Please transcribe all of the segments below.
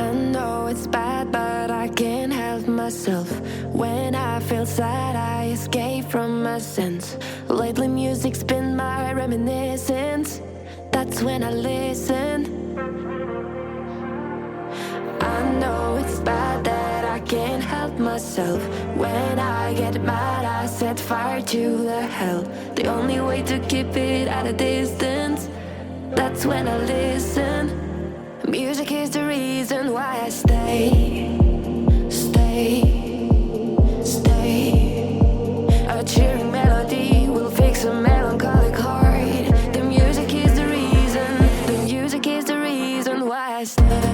I know it's bad, but I can't help myself. When I feel sad, I escape from my sense. Lately music's been my reminiscence. That's when I listen. I know it's bad that I can't help myself. When I get mad, I set fire to the hell. The only way to keep it at a distance, that's when I listen. Music is the reason why I stay, stay, stay. A cheering melody will fix a melancholic heart. The music is the reason, the music is the reason why I stay.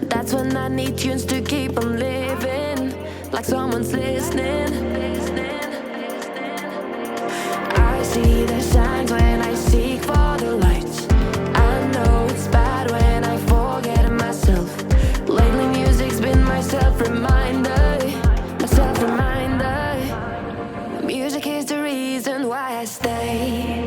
That's when I need tunes to keep on living, like someone's listening. I see the signs when I seek for the lights. I know it's bad when I forget myself. Lately music's been my self-reminder, my self-reminder. Music is the reason why I stay.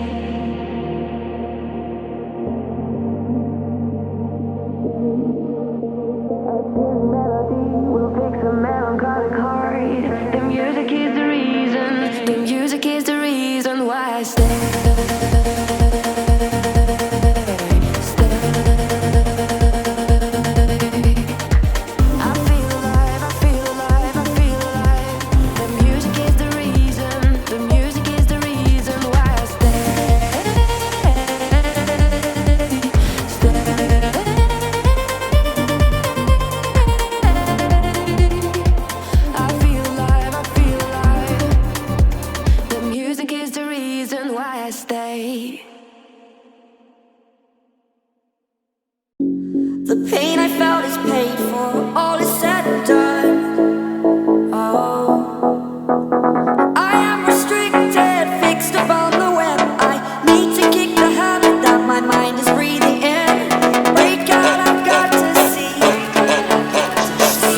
The pain I felt is paid for, all is said and done. Oh, I am restricted, fixed upon the web. I need to kick the habit that my mind is breathing in. Wait, God, I've got to see.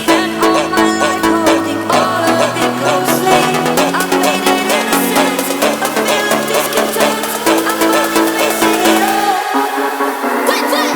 Spent all my life holding all of it closely. I've made it innocent, a feel of discontent. I'm only facing it all. Wait, wait.